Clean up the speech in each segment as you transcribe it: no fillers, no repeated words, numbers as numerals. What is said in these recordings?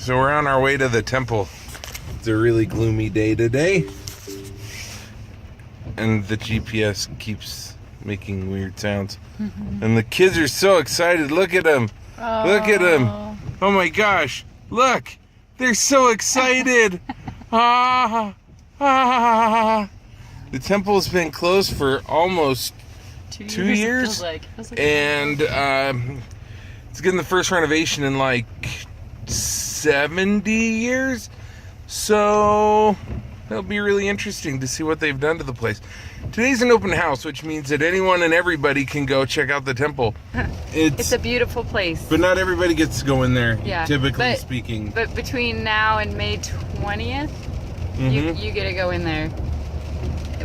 So we're on our way to the temple. It's a really gloomy day today. And the GPS keeps making weird sounds. And the kids are so excited. Look at them. Oh. Look at them. Oh my gosh. Look. They're so excited. Ah, ah. The temple has been closed for almost 2 years. Feels like and it's getting the first renovation in like 70 years. So it'll be really interesting to see what they've done to the place. Today's an open house, which means that anyone and everybody can go check out the temple. It's a beautiful place. But not everybody gets to go in there, yeah, typically speaking. But between now and May 20th, you get to go in there.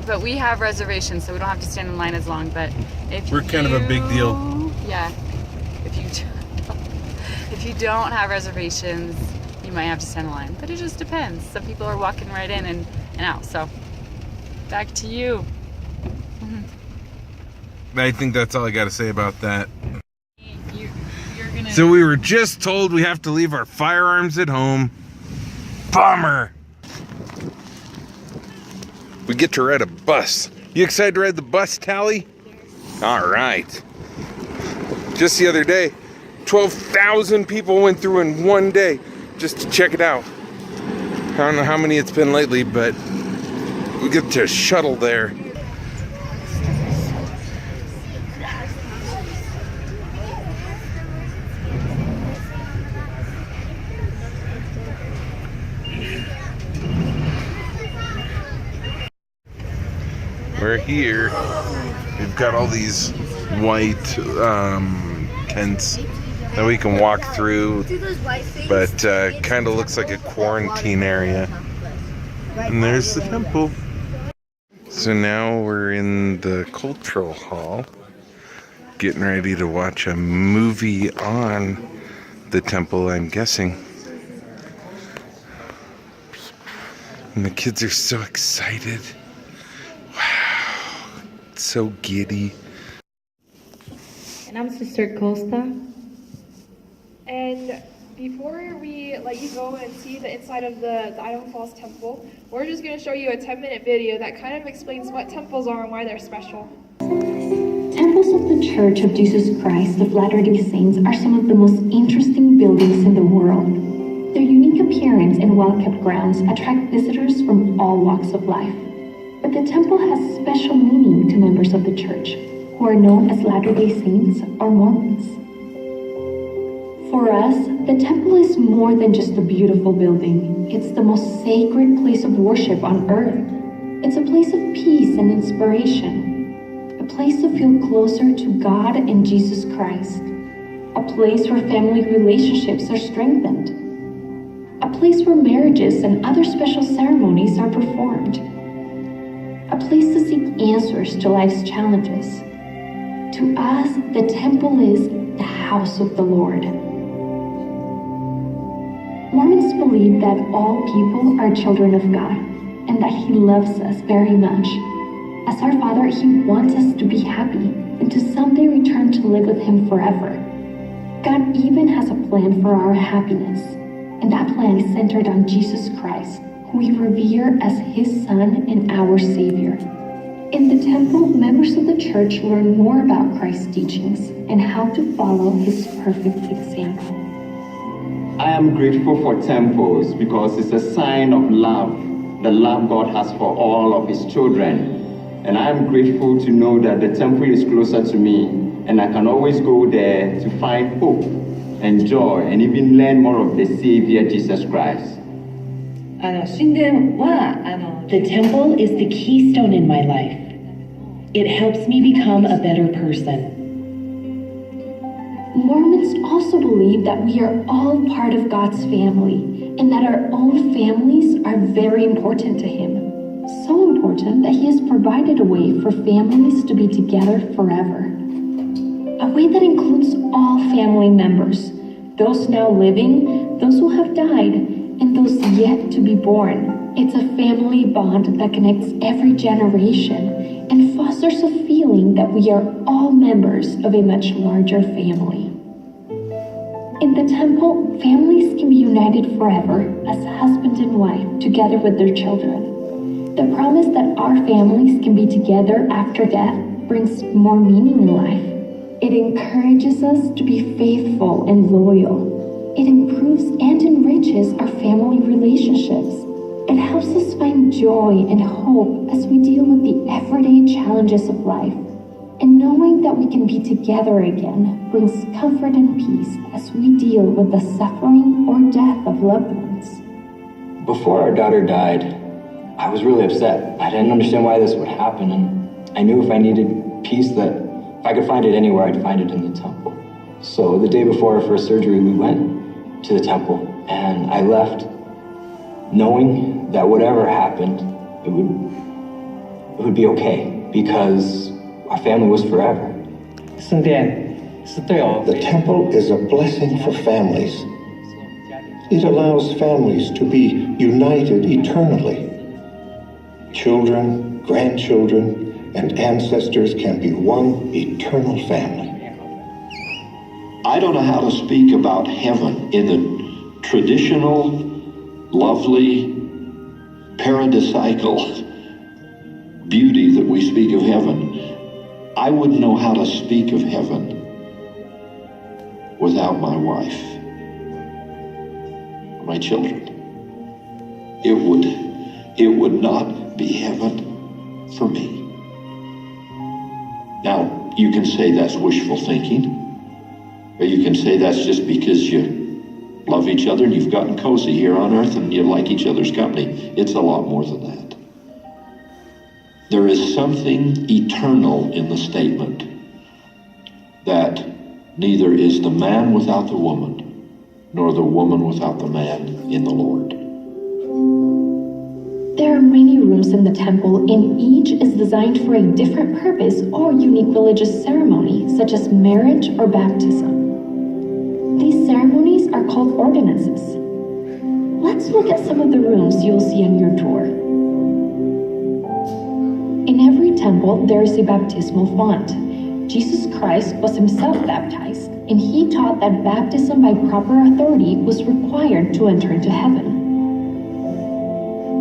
But we have reservations, so we don't have to stand in line as long. But if we're kind of a big deal. Yeah. If you don't have reservations, you might have to stand in line. But it just depends. Some people are walking right in and out. So back to you. I think that's all I got to say about that. So we were just told we have to leave our firearms at home. Bummer. We get to ride a bus. You excited to ride the bus, Tally? Yes. All right. Just the other day, 12,000 people went through in one day just to check it out. I don't know how many it's been lately, but we get to shuttle there. We're here. We've got all these white tents that we can walk through, but kind of looks like a quarantine area. And there's the temple. So now we're in the cultural hall, getting ready to watch a movie on the temple, I'm guessing. And the kids are so excited. So giddy. And I'm Sister Costa. And before we let you go and see the inside of the Idaho Falls Temple, we're just going to show you a 10-minute video that kind of explains what temples are and why they're special. Temples of the Church of Jesus Christ of Latter-day Saints are some of the most interesting buildings in the world. Their unique appearance and well-kept grounds attract visitors from all walks of life. But the temple has special meaning to members of the church, who are known as Latter-day Saints or Mormons. For us, the temple is more than just a beautiful building. It's the most sacred place of worship on earth. It's a place of peace and inspiration. A place to feel closer to God and Jesus Christ. A place where family relationships are strengthened. A place where marriages and other special ceremonies are performed. A place to seek answers to life's challenges. To us, the temple is the house of the Lord. Mormons believe that all people are children of God and that He loves us very much. As our Father, He wants us to be happy and to someday return to live with Him forever. God even has a plan for our happiness, and that plan is centered on Jesus Christ, who we revere as His Son and our Savior. In the temple, members of the church learn more about Christ's teachings and how to follow His perfect example. I am grateful for temples because it's a sign of love, the love God has for all of His children. And I am grateful to know that the temple is closer to me and I can always go there to find hope and joy and even learn more of the Savior Jesus Christ. The temple is the keystone in my life. It helps me become a better person. Mormons also believe that we are all part of God's family and that our own families are very important to Him. So important that He has provided a way for families to be together forever. A way that includes all family members, those now living, those who have died, and those yet to be born. It's a family bond that connects every generation and fosters a feeling that we are all members of a much larger family. In the temple, families can be united forever as husband and wife together with their children. The promise that our families can be together after death brings more meaning in life. It encourages us to be faithful and loyal. It improves and enriches our family relationships. It helps us find joy and hope as we deal with the everyday challenges of life. And knowing that we can be together again brings comfort and peace as we deal with the suffering or death of loved ones. Before our daughter died, I was really upset. I didn't understand why this would happen, and I knew if I needed peace that if I could find it anywhere, I'd find it in the temple. So the day before our first surgery, we went to the temple, and I left knowing that whatever happened, it would be okay, because our family was forever. The temple is a blessing for families. It allows families to be united eternally. Children, grandchildren, and ancestors can be one eternal family. I don't know how to speak about heaven in the traditional, lovely, paradisical beauty that we speak of heaven. I wouldn't know how to speak of heaven without my wife, my children. It would not be heaven for me. Now, you can say that's wishful thinking, or you can say that's just because you love each other and you've gotten cozy here on earth and you like each other's company. It's a lot more than that. There is something eternal in the statement that neither is the man without the woman, nor the woman without the man in the Lord. There are many rooms in the temple, and each is designed for a different purpose or unique religious ceremony, such as marriage or baptism. These ceremonies are called ordinances. Let's look at some of the rooms you'll see on your tour. In every temple, there is a baptismal font. Jesus Christ was himself baptized, and he taught that baptism by proper authority was required to enter into heaven.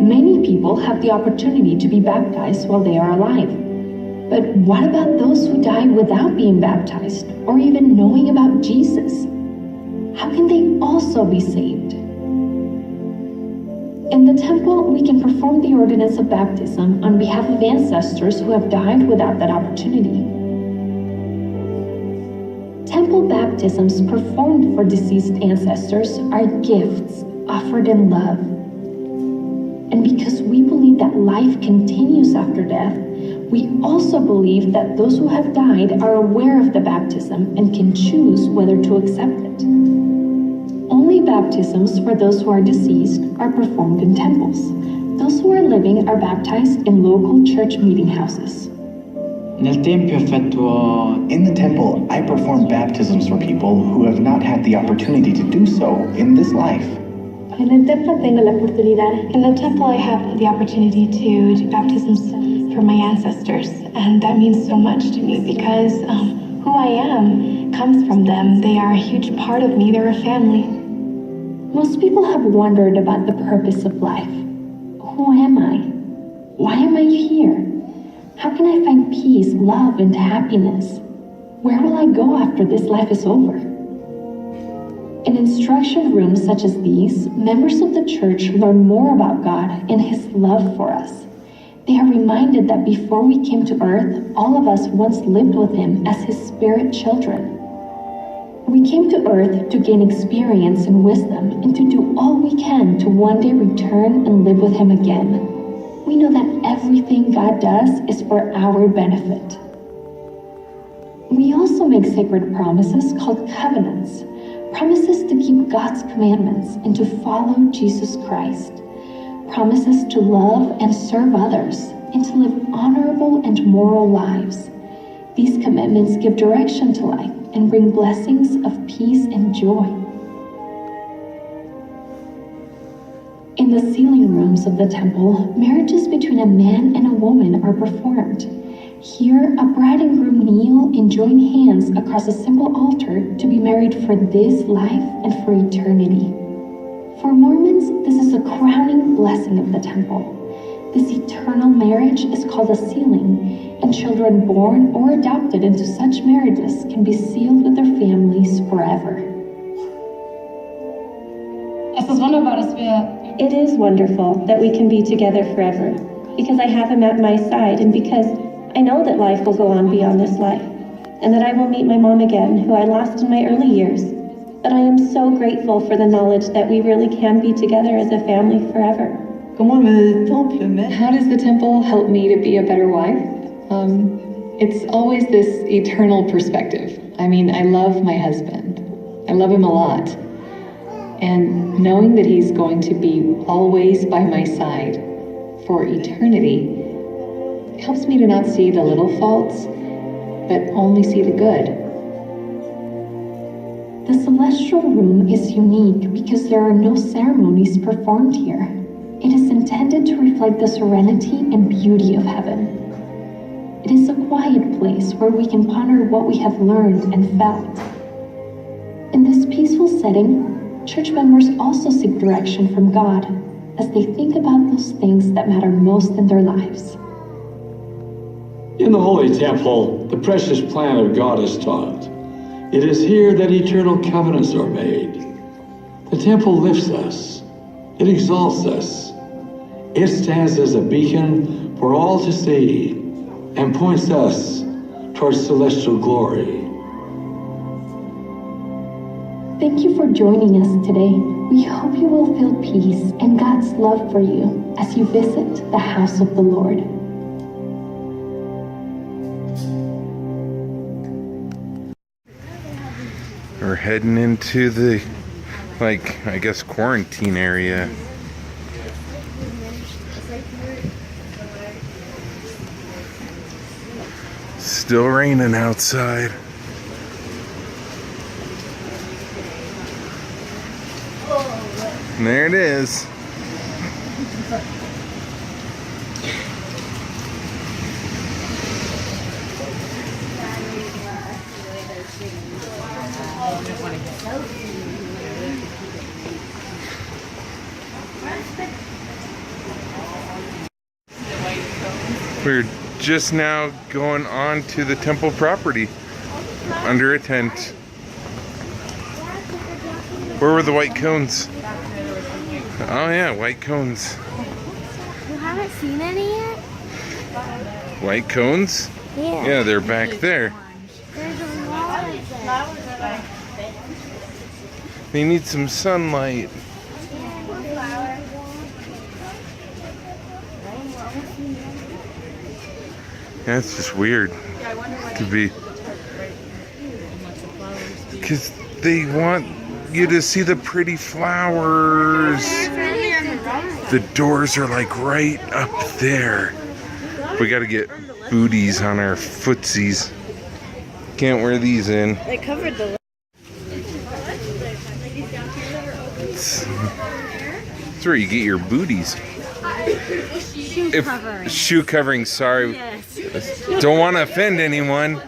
Many people have the opportunity to be baptized while they are alive. But what about those who die without being baptized or even knowing about Jesus? How can they also be saved? In the temple, we can perform the ordinance of baptism on behalf of ancestors who have died without that opportunity. Temple baptisms performed for deceased ancestors are gifts offered in love. And because we believe that life continues after death, we also believe that those who have died are aware of the baptism and can choose whether to accept it. Only baptisms for those who are deceased are performed in temples. Those who are living are baptized in local church meeting houses. In the temple, I perform baptisms for people who have not had the opportunity to do so in this life. In the temple, I have the opportunity to do baptisms for my ancestors, and that means so much to me because who I am comes from them. They are a huge part of me. They're a family. Most people have wondered about the purpose of life. Who am I? Why am I here? How can I find peace, love, and happiness? Where will I go after this life is over? In instruction rooms such as these, members of the church learn more about God and His love for us. They are reminded that before we came to earth, all of us once lived with Him as His spirit children. We came to earth to gain experience and wisdom and to do all we can to one day return and live with Him again. We know that everything God does is for our benefit. We also make sacred promises called covenants, promises to keep God's commandments and to follow Jesus Christ, promises to love and serve others and to live honorable and moral lives. These commitments give direction to life and bring blessings of peace and joy. In the sealing rooms of the temple, marriages between a man and a woman are performed. Here, a bride and groom kneel and join hands across a simple altar to be married for this life and for eternity. For Mormons, this is a crowning blessing of the temple. This eternal marriage is called a sealing, and children born or adopted into such marriages can be sealed with their families forever. It is wonderful that we can be together forever, because I have him at my side and because I know that life will go on beyond this life, and that I will meet my mom again, who I lost in my early years. But I am so grateful for the knowledge that we really can be together as a family forever. How does the temple help me to be a better wife? It's always this eternal perspective. I mean, I love my husband. I love him a lot. And knowing that he's going to be always by my side for eternity helps me to not see the little faults, but only see the good. The celestial room is unique because there are no ceremonies performed here. It is intended to reflect the serenity and beauty of heaven. It is a quiet place where we can ponder what we have learned and felt. In this peaceful setting, church members also seek direction from God as they think about those things that matter most in their lives. In the Holy Temple, the precious plan of God is taught. It is here that eternal covenants are made. The temple lifts us. It exalts us. It stands as a beacon for all to see and points us towards celestial glory. Thank you for joining us today. We hope you will feel peace and God's love for you as you visit the house of the Lord. We're heading into the, I guess, quarantine area. Still raining outside. And there it is. We're just now going on to the temple property under a tent. Where were the white cones? Oh yeah, white cones. You haven't seen any yet? White cones? Yeah. Yeah, they're back there. There's a lot of them. They need some sunlight. That's just weird to be, because they want you to see the pretty flowers. The doors are like right up there. We got to get booties on our footsies. Can't wear these in. They covered the. That's where you get your booties. Shoe covering. Shoe covering, sorry. Yes. Don't want to offend anyone.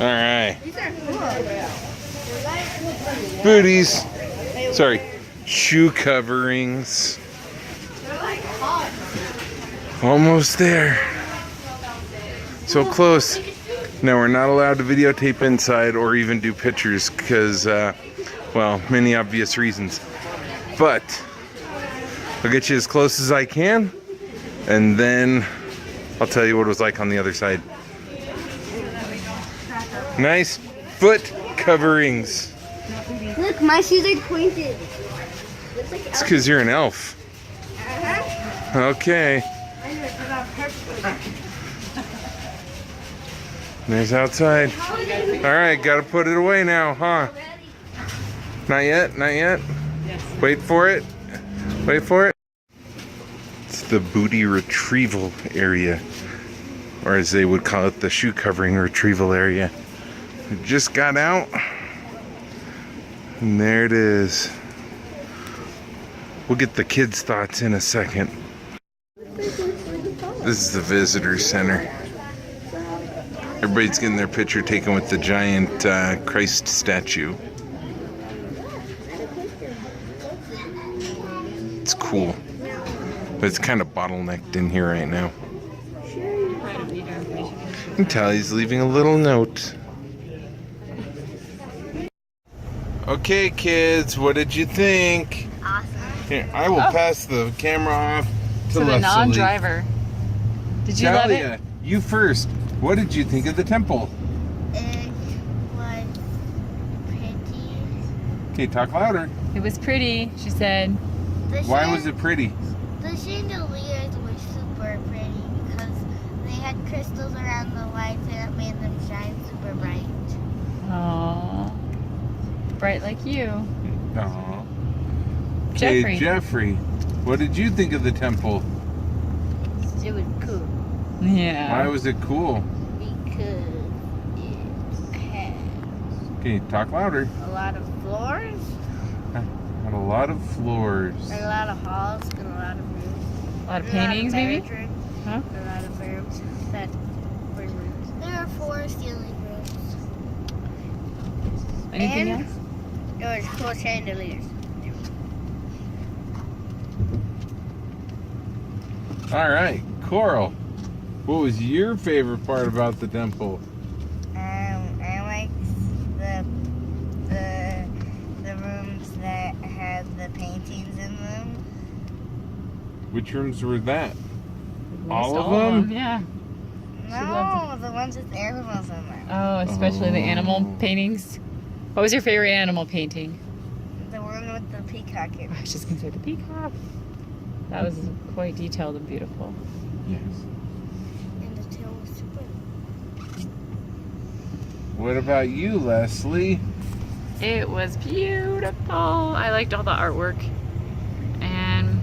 Alright. Booties. Sorry. Shoe coverings. Almost there. So close. No, we're not allowed to videotape inside or even do pictures because, well, many obvious reasons. But I'll get you as close as I can, and then I'll tell you what it was like on the other side. Nice foot coverings. Look, my shoes are pointed. It's because you're an elf. Okay. There's outside. Alright, gotta put it away now, huh? Not yet, not yet. Wait for it. Wait for it. It's the booty retrieval area, or as they would call it, the shoe covering retrieval area. We just got out. And there it is. We'll get the kids' thoughts in a second. This is the visitor center. Everybody's getting their picture taken with the giant Christ statue. It's cool. But it's kind of bottlenecked in here right now. And Tally's leaving a little note. Okay, kids, what did you think? Awesome. Here, I will pass the camera off to the Leslie. non-driver. Did you love Talia, it? you first. What did you think of the temple? It was pretty. Okay, talk louder. It was pretty, she said. Why was it pretty? The chandeliers were super pretty because they had crystals around the lights and it made them shine super bright. Aww. Bright like you. Aww. Okay, Jeffrey, what did you think of the temple? It was cool Yeah. Why was it cool? because it had Okay, talk louder. a lot of floors, Had a lot of floors. a lot of halls, and a lot of rooms. A lot of paintings, maybe? bedrooms, Huh? A lot of rooms that were rooms. There are 4 ceiling rooms. Anything And else? there was cool chandeliers. All right, Coral, what was your favorite part about the temple? I liked the rooms that had the paintings in them. Which rooms were that? Most All of them? Yeah. No, the ones with animals in them. Oh, especially the animal paintings. What was your favorite animal painting? The one with the peacock in I it. was just gonna say the peacock. That was quite detailed and beautiful. Yes. And the tail was super. What about you, Leslie? It was beautiful. I liked all the artwork. And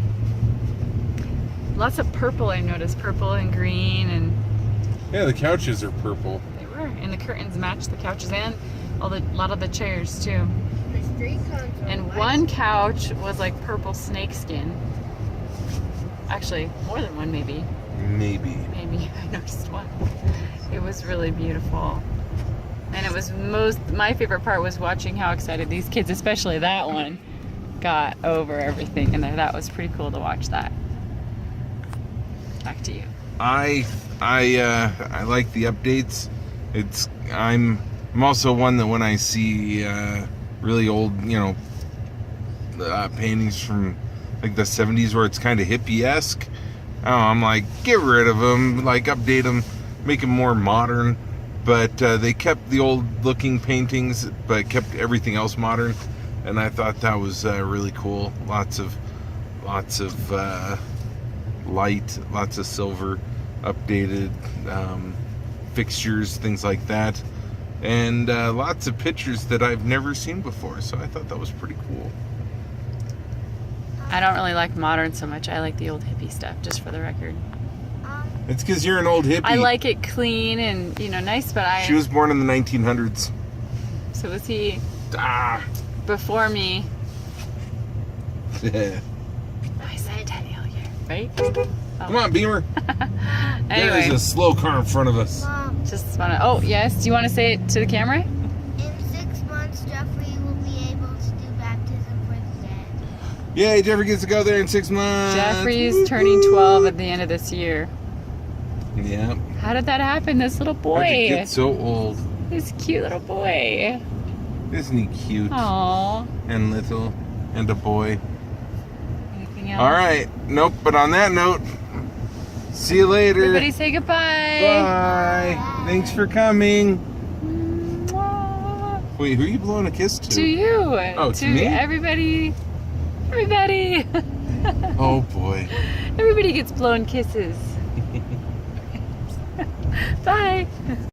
lots of purple, I noticed. Purple and green, and Yeah, the couches are purple. they were. And the curtains matched the couches and a lot of the chairs too. The street cons were And white. one couch was like purple snakeskin. Actually, more than one maybe. Maybe. Maybe I noticed one. It was really beautiful. And it was my favorite part was watching how excited these kids, especially that one, got over everything in there. That was pretty cool to watch that. Back to you. I like the updates. I'm also one that when I see really old, paintings from like the 70s where it's kind of hippie-esque, I'm like, get rid of them, like update them, make them more modern. But they kept the old-looking paintings, but kept everything else modern, and I thought that was really cool. Lots of light, lots of silver, updated fixtures, things like that, and lots of pictures that I've never seen before. So I thought that was pretty cool. I don't really like modern so much. I like the old hippie stuff, just for the record. It's because you're an old hippie. I like it clean and, nice, but She was born in the 1900s. So was he before me. Yeah. I said centennial year, right? Come on, Beamer. Anyway. There's a slow car in front of us. Just wanna. Oh yes. Do you want to say it to the camera? In 6 months, Jeffrey will be able to do baptism for the dead. Yay, Jeffrey gets to go there in 6 months. Jeffrey's turning 12 at the end of this year. Yeah. How did that happen? This little boy. How'd you get so old? This cute little boy. Isn't he cute? Aww. And little, and a boy. Anything else? All right. Nope. But on that note, see you later. Everybody say goodbye. Bye. Thanks for coming. Wait, who are you blowing a kiss to? To you. Oh, to me? Everybody. Everybody. Oh boy. Everybody gets blown kisses. Bye.